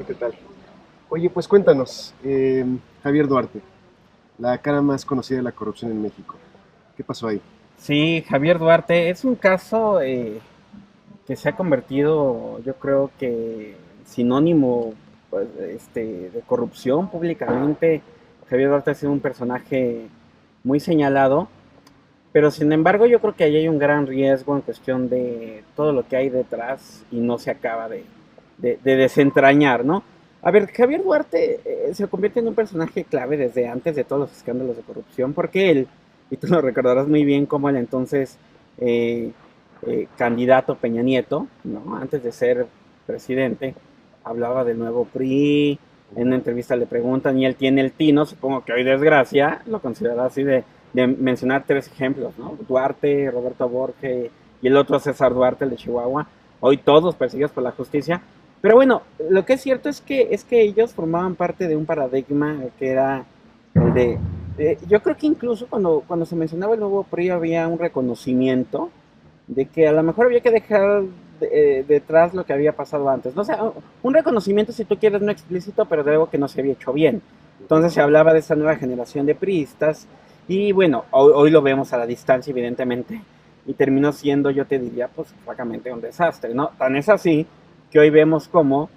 Ernesto, ¿qué tal? Oye, pues cuéntanos, Javier Duarte, la cara más conocida de la corrupción en México. ¿Qué pasó ahí? Sí, Javier Duarte es un caso que se ha convertido, yo creo que sinónimo pues, de corrupción públicamente. Javier Duarte ha sido un personaje muy señalado, pero sin embargo yo creo que ahí hay un gran riesgo en cuestión de todo lo que hay detrás y no se acaba de desentrañar, ¿no? A ver, Javier Duarte se convierte en un personaje clave desde antes de todos los escándalos de corrupción, porque él, y tú lo recordarás muy bien como el entonces eh, candidato Peña Nieto, ¿no? Antes de ser presidente, hablaba del nuevo PRI, en una entrevista le preguntan y él tiene el tino, supongo que hoy desgracia, lo considera así de mencionar tres ejemplos, ¿no? Duarte, Roberto Borges y el otro César Duarte, el de Chihuahua, hoy todos perseguidos por la justicia. Pero bueno, lo que es cierto es que ellos formaban parte de un paradigma que era el yo creo que incluso cuando se mencionaba el nuevo PRI había un reconocimiento de que a lo mejor había que dejar detrás lo que había pasado antes. ¿No? O sea, un reconocimiento, si tú quieres, no explícito, pero de algo que no se había hecho bien. Entonces se hablaba de esta nueva generación de priistas y bueno, hoy lo vemos a la distancia, evidentemente, y terminó siendo, yo te diría, pues francamente un desastre, ¿no? Tan es así que hoy vemos cómo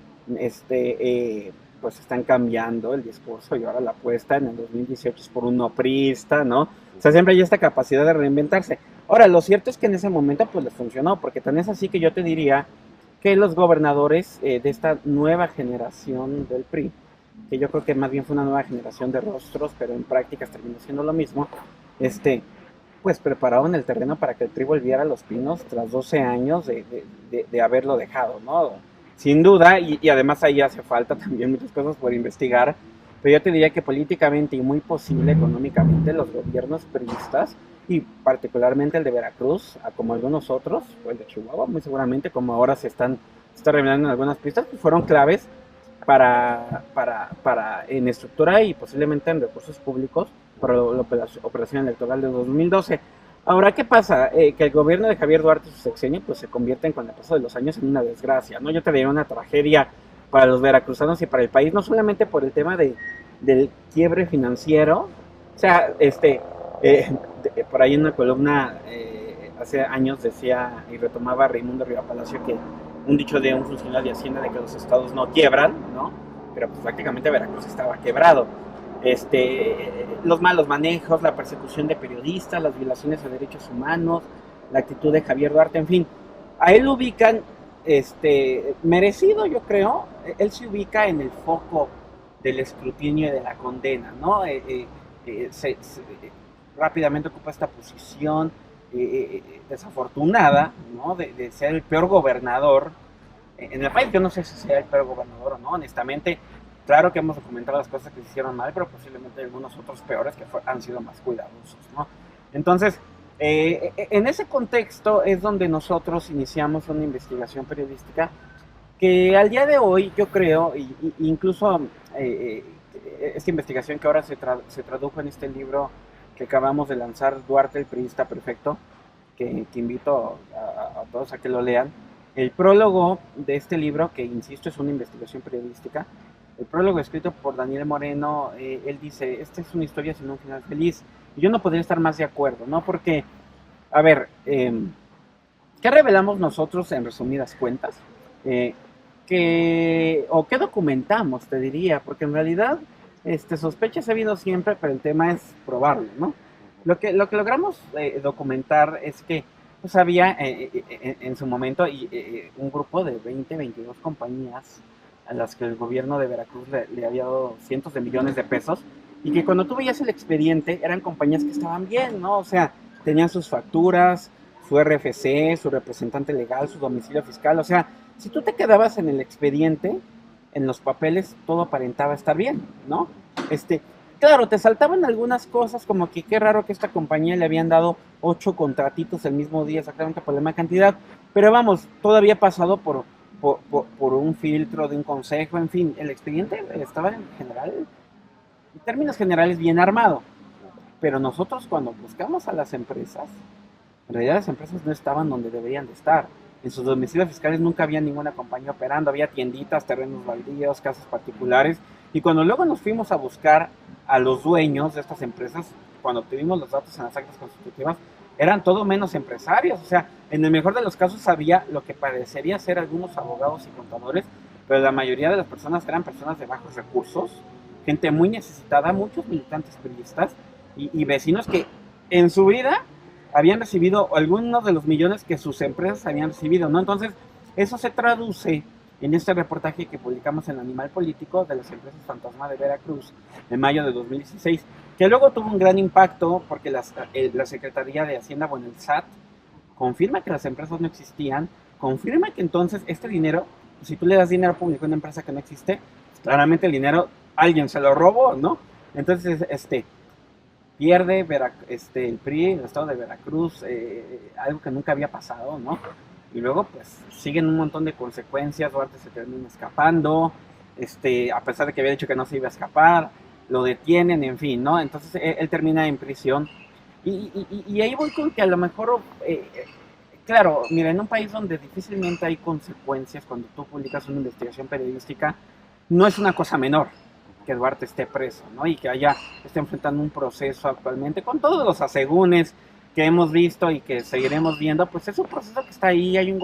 pues están cambiando el discurso y ahora la apuesta en el 2018 es por un no priista, ¿no? O sea, siempre hay esta capacidad de reinventarse. Ahora, lo cierto es que en ese momento pues les funcionó, porque tan es así que yo te diría que los gobernadores de esta nueva generación del PRI, que yo creo que más bien fue una nueva generación de rostros, pero en prácticas terminó siendo lo mismo, pues prepararon el terreno para que el PRI volviera a los pinos tras 12 años de haberlo dejado, ¿no? Sin duda, y además ahí hace falta también muchas cosas por investigar, pero yo te diría que políticamente y muy posible económicamente los gobiernos priistas, y particularmente el de Veracruz, como algunos otros, o el de Chihuahua, muy seguramente, como ahora se está revelando en algunas pistas, pues fueron claves en estructura y posiblemente en recursos públicos para la operación electoral de 2012. Ahora, ¿qué pasa? Que el gobierno de Javier Duarte y su sexenio pues se convierten con el paso de los años en una desgracia, ¿no? Yo te diría una tragedia para los veracruzanos y para el país, no solamente por el tema del quiebre financiero, o sea, por ahí en una columna hace años decía y retomaba Raimundo Riva Palacio que un dicho de un funcionario de Hacienda de que los estados no quiebran, ¿no? Pero pues prácticamente Veracruz estaba quebrado. Los malos manejos, la persecución de periodistas, las violaciones a derechos humanos, la actitud de Javier Duarte, en fin, a él lo ubican, merecido yo creo, él se ubica en el foco del escrutinio y de la condena, ¿no? Rápidamente ocupa esta posición desafortunada, ¿no? De ser el peor gobernador en el país. Yo no sé si sea el peor gobernador o no, honestamente. Claro que hemos documentado las cosas que se hicieron mal, pero posiblemente algunos otros peores que han sido más cuidadosos, ¿no? Entonces, en ese contexto es donde nosotros iniciamos una investigación periodística que al día de hoy yo creo, incluso esta investigación que ahora se tradujo en este libro que acabamos de lanzar, Duarte, el periodista perfecto, que invito a todos a que lo lean. El prólogo de este libro, que insisto es una investigación periodística, el prólogo escrito por Daniel Moreno, él dice, esta es una historia sin un final feliz. Y yo no podría estar más de acuerdo, ¿no? Porque, a ver, ¿qué revelamos nosotros en resumidas cuentas? Eh, o qué documentamos, te diría, porque en realidad sospechas ha habido siempre, pero el tema es probarlo, ¿no? Lo que logramos documentar es que pues había en su momento un grupo de 20, 22 compañías a las que el gobierno de Veracruz le había dado cientos de millones de pesos y que cuando tú veías el expediente eran compañías que estaban bien, ¿no? O sea, tenían sus facturas, su RFC, su representante legal, su domicilio fiscal, o sea, si tú te quedabas en el expediente, en los papeles, todo aparentaba estar bien, ¿no? Claro, te saltaban algunas cosas como que qué raro que esta compañía le habían dado 8 contratitos el mismo día exactamente por la misma cantidad, pero vamos, todo había pasado por un filtro de un consejo, en fin, el expediente estaba en general, en términos generales, bien armado, pero nosotros cuando buscamos a las empresas, en realidad las empresas no estaban donde deberían de estar. en sus domicilios fiscales nunca había ninguna compañía operando, había tienditas, terrenos baldíos, casas particulares, y cuando luego nos fuimos a buscar a los dueños de estas empresas, cuando obtuvimos los datos en las actas constitutivas, eran todo menos empresarios. O sea, en el mejor de los casos había lo que parecería ser algunos abogados y contadores, pero la mayoría de las personas eran personas de bajos recursos, gente muy necesitada, muchos militantes periodistas y vecinos que en su vida habían recibido algunos de los millones que sus empresas habían recibido, ¿no? Entonces, eso se traduce en este reportaje que publicamos en Animal Político de las empresas fantasma de Veracruz en mayo de 2016, que luego tuvo un gran impacto porque la Secretaría de Hacienda, bueno, el SAT, confirma que las empresas no existían, confirma que entonces este dinero, si tú le das dinero público a una empresa que no existe, claramente el dinero alguien se lo robó, ¿no? Entonces, pierde el PRI, el estado de Veracruz, algo que nunca había pasado, ¿no? Y luego, pues, siguen un montón de consecuencias. Duarte se termina escapando, a pesar de que había dicho que no se iba a escapar, lo detienen, en fin, ¿no? Entonces, él termina en prisión. Y ahí voy con que a lo mejor, claro, mira, en un país donde difícilmente hay consecuencias cuando tú publicas una investigación periodística, no es una cosa menor que Duarte esté preso, ¿no? Y que esté enfrentando un proceso actualmente con todos los asegúnes que hemos visto y que seguiremos viendo. Pues es un proceso que está ahí. Hay un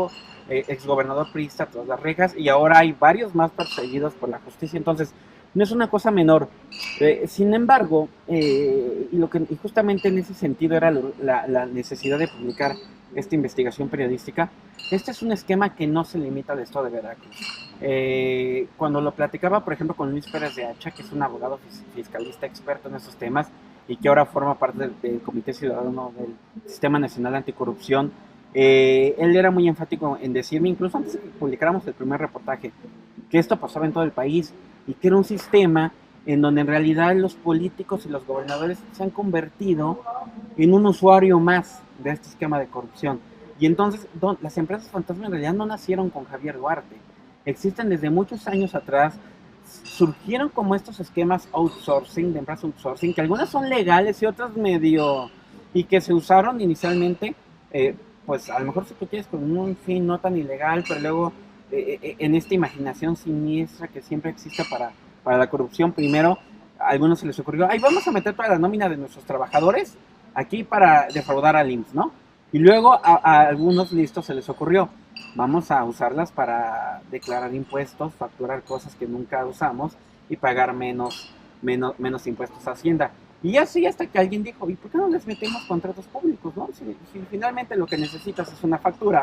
exgobernador priista tras las rejas y ahora hay varios más perseguidos por la justicia. Entonces, no es una cosa menor. Sin embargo, y justamente en ese sentido era la necesidad de publicar esta investigación periodística. Este es un esquema que no se limita al estado de Veracruz. Cuando lo platicaba, por ejemplo, con Luis Pérez de Hacha, que es un abogado fiscalista experto en esos temas y que ahora forma parte del Comité Ciudadano del Sistema Nacional Anticorrupción, él era muy enfático en decirme, incluso antes de que publicáramos el primer reportaje, que esto pasaba en todo el país y que era un sistema en donde en realidad los políticos y los gobernadores se han convertido en un usuario más de este esquema de corrupción. Y entonces las empresas fantasma en realidad no nacieron con Javier Duarte, existen desde muchos años atrás. Surgieron como estos esquemas outsourcing, de empresas outsourcing, que algunas son legales y otras medio, y que se usaron inicialmente, pues a lo mejor si tú quieres con un fin no tan ilegal, pero luego en esta imaginación siniestra que siempre existe para la corrupción. Primero a algunos se les ocurrió, ay, vamos a meter toda la nómina de nuestros trabajadores aquí para defraudar al IMSS, ¿no? Y luego a algunos listos se les ocurrió, vamos a usarlas para declarar impuestos, facturar cosas que nunca usamos y pagar menos impuestos a Hacienda. Y así hasta que alguien dijo, ¿y por qué no les metemos contratos públicos, no? Si finalmente lo que necesitas es una factura,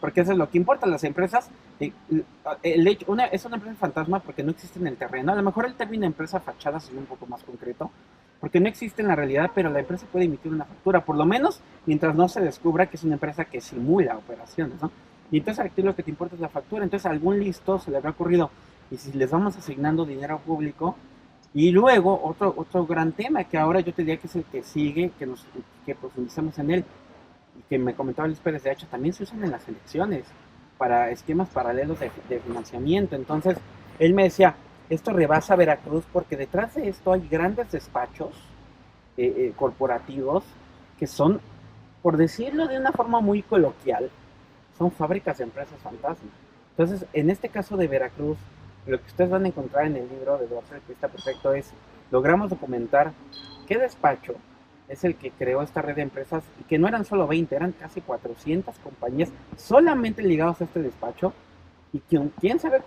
porque eso es lo que importa. Las empresas, es una empresa fantasma porque no existe en el terreno. A lo mejor el término empresa fachada sería un poco más concreto, porque no existe en la realidad, pero la empresa puede emitir una factura, por lo menos mientras no se descubra que es una empresa que simula operaciones, ¿no? Y entonces aquí lo que te importa es la factura. Entonces a algún listo se le habrá ocurrido, y si les vamos asignando dinero público. Y luego otro gran tema que ahora yo te diría que es el que sigue, que profundizamos en él, y que me comentaba Luis Pérez de Hacha, también se usan en las elecciones para esquemas paralelos de financiamiento. Entonces él me decía, esto rebasa Veracruz porque detrás de esto hay grandes despachos corporativos que son, por decirlo de una forma muy coloquial, son fábricas de empresas fantasma. Entonces, en este caso de Veracruz, lo que ustedes van a encontrar en el libro de Duarte el Periodista Perfecto es, logramos documentar qué despacho es el que creó esta red de empresas, y que no eran solo 20, eran casi 400 compañías solamente ligadas a este despacho, y quién sabe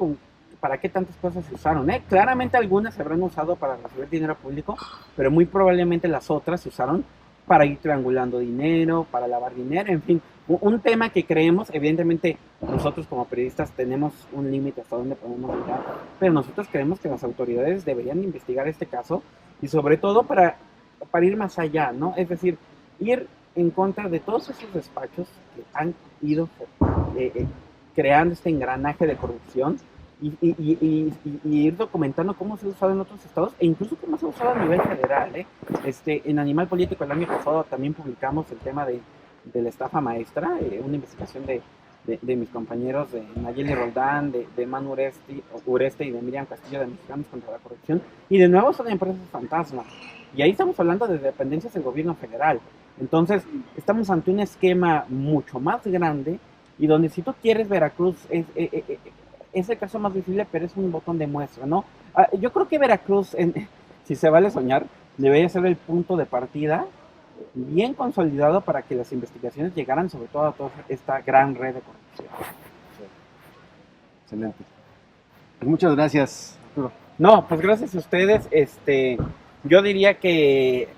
para qué tantas cosas se usaron. Claramente algunas se habrán usado para recibir dinero público, pero muy probablemente las otras se usaron para ir triangulando dinero, para lavar dinero, en fin. Un tema que creemos, evidentemente nosotros como periodistas tenemos un límite hasta donde podemos llegar, pero nosotros creemos que las autoridades deberían investigar este caso, y sobre todo para ir más allá, ¿no? Es decir, ir en contra de todos esos despachos que han ido creando este engranaje de corrupción, y ir documentando cómo se ha usado en otros estados e incluso cómo se ha usado a nivel federal. En Animal Político el año pasado también publicamos el tema de la estafa maestra, una investigación de mis compañeros de Nayeli Roldán, de Manu Ureste y de Miriam Castillo, de Mexicanos contra la Corrupción, y de nuevo son empresas fantasma, y ahí estamos hablando de dependencias del gobierno federal. Entonces estamos ante un esquema mucho más grande y donde si tú quieres Veracruz es el caso más visible, pero es un botón de muestra, ¿no? Yo creo que Veracruz, si se vale soñar, debería ser el punto de partida bien consolidado para que las investigaciones llegaran sobre todo a toda esta gran red de corrupción. Excelente. Pues muchas gracias, Arturo. No, pues gracias a ustedes. Yo diría que,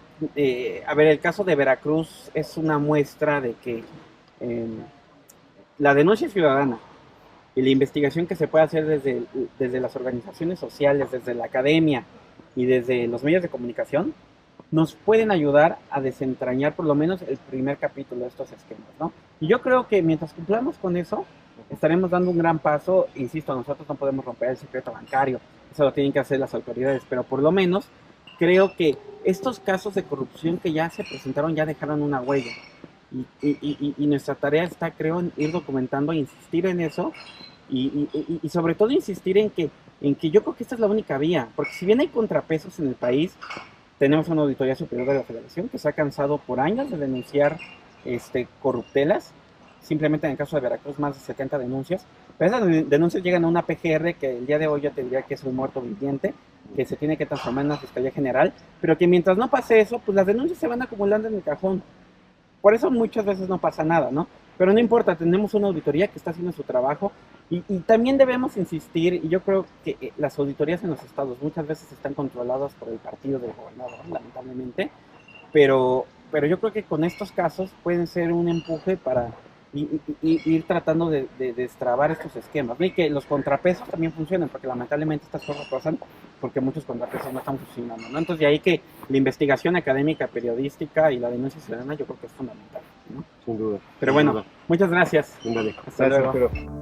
a ver, el caso de Veracruz es una muestra de que la denuncia ciudadana y la investigación que se puede hacer desde las organizaciones sociales, desde la academia y desde los medios de comunicación, nos pueden ayudar a desentrañar por lo menos el primer capítulo de estos esquemas, ¿no? Y yo creo que mientras cumplamos con eso, estaremos dando un gran paso. Insisto, nosotros no podemos romper el secreto bancario, eso lo tienen que hacer las autoridades, pero por lo menos creo que estos casos de corrupción que ya se presentaron ya dejaron una huella. Y nuestra tarea está, creo, en ir documentando, insistir en eso y sobre todo insistir en que yo creo que esta es la única vía, porque si bien hay contrapesos en el país, tenemos una auditoría superior de la Federación que se ha cansado por años de denunciar corruptelas. Simplemente en el caso de Veracruz, más de 70 denuncias. Pero esas denuncias llegan a una PGR que el día de hoy yo te diría que es un muerto viviente, que se tiene que transformar en una Fiscalía General, pero que mientras no pase eso, pues las denuncias se van acumulando en el cajón. Por eso muchas veces no pasa nada, ¿no? Pero no importa, tenemos una auditoría que está haciendo su trabajo y también debemos insistir, y yo creo que las auditorías en los estados muchas veces están controladas por el partido del gobernador, lamentablemente, pero yo creo que con estos casos pueden ser un empuje para ir tratando de destrabar estos esquemas, ¿no? Y que los contrapesos también funcionen, porque lamentablemente estas cosas pasan porque muchos contrapesos no están funcionando, ¿no? Entonces de ahí que la investigación académica, periodística y la denuncia ciudadana yo creo que es fundamental, ¿no? Sin duda. Pero sin bueno, duda. muchas gracias. Ándale. Hasta Gracias, luego. Arturo.